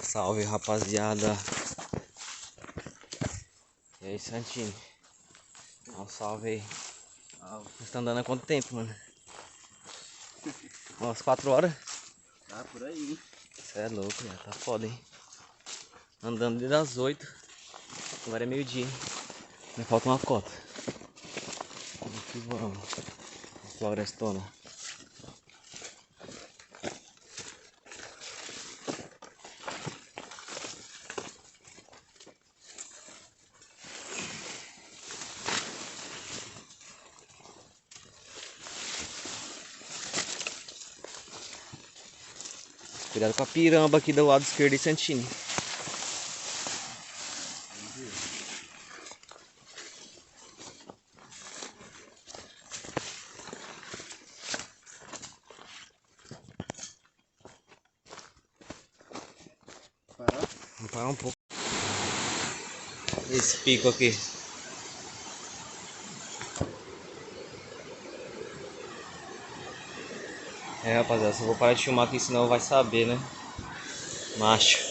Salve, rapaziada. E aí, Santini? Dá um salve aí. Você tá andando há quanto tempo, mano? Umas 4 horas? Tá por aí. Você é louco, já tá foda, hein? Andando desde as 8. Agora é meio-dia, hein? Me falta uma cota. Vamos que vamos. Florestona. Cuidado com a piramba aqui do lado esquerdo de Santini. Parar? Vamos parar um pouco. Esse pico aqui. É, rapaziada, só vou parar de filmar aqui, senão vai saber, né? Macho.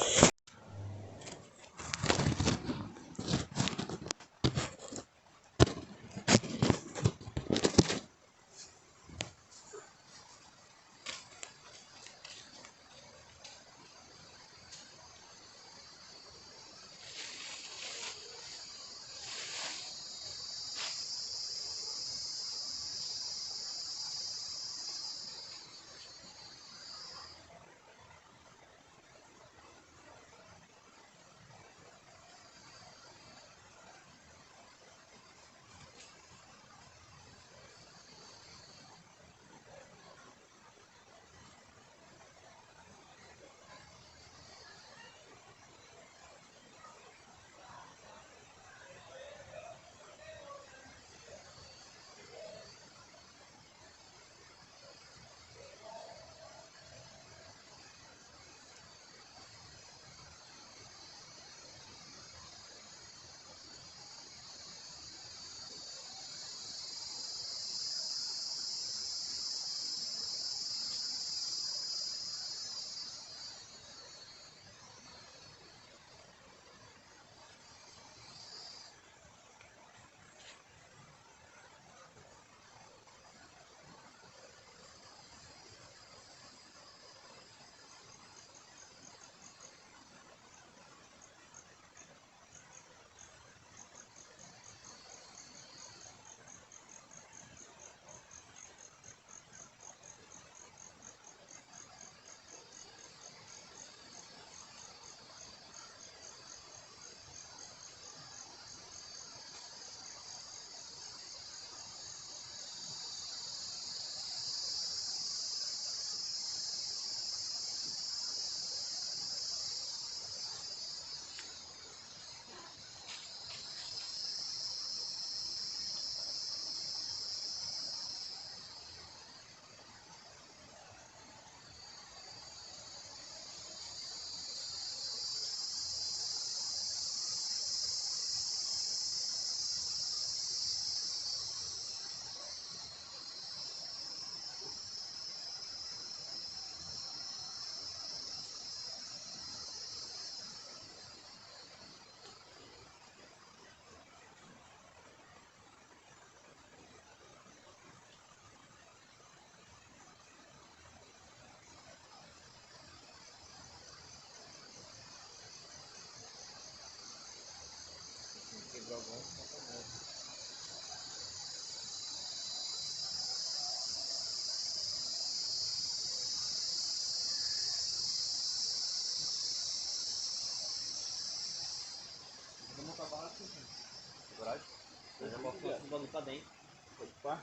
Vamos acabar assim, Coragem? Eu já posso o bagulho pra dentro. pode pá.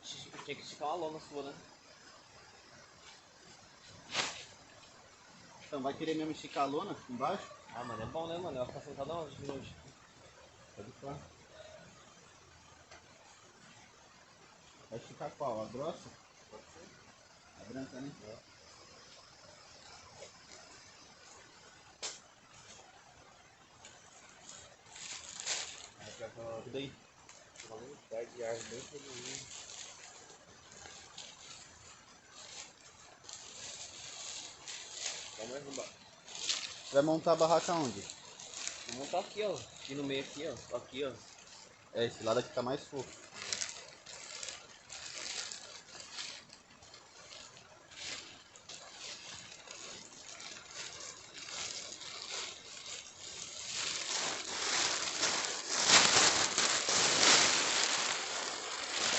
Tinha que esticar uma lona sua, né? Então vai querer mesmo esticar a lona embaixo? Ah, mano, é bom, né, mano? Ela ficar sentada onde de noite? Pode pá. Vai esticar qual? A grossa? Pode ser. A branca, né? Aí já tá tudo aí. O bagulho perde ar bem pequenininho. mais embaixo. Vai montar a barraca onde? Vou montar aqui, ó. Aqui no meio aqui, ó. Aqui, ó. É, esse lado aqui tá mais fofo.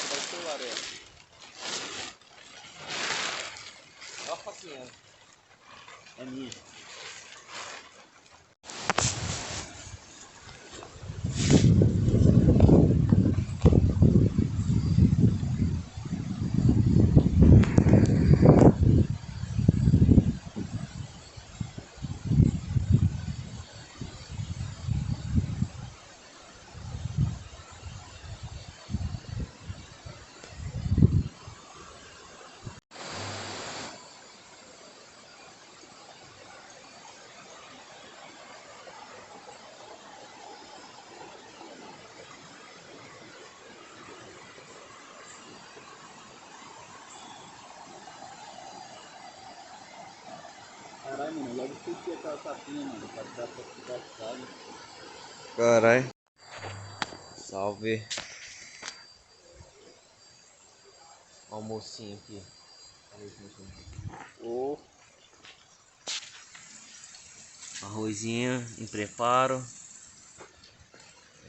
Vai ser o areia. Olha a facinha. É minha. Caralho, mano, logo esqueci aquela tapinha, mano, pra dar pra ficar chave. Carai. Salve. Almocinho aqui. Ô, Arrozinho em preparo.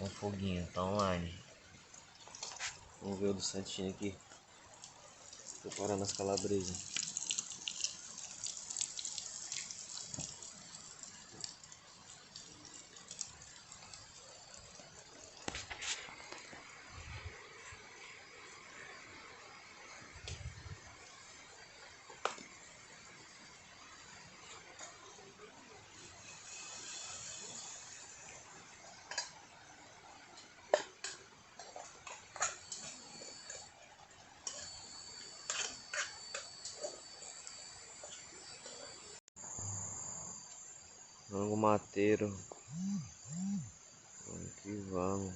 Um foguinho, tá online. Vamos ver o do Santinho aqui. Preparando as calabresas. Frango mateiro. Vamos que vamos.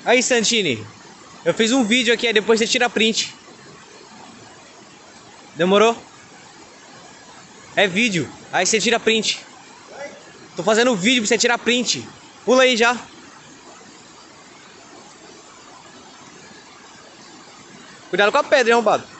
Aí, Santini, eu fiz um vídeo aqui, aí depois você tira print. Demorou? É vídeo, aí você tira print. Tô fazendo vídeo pra você tirar print. Pula aí já. Cuidado com a pedra, hein, arrombado.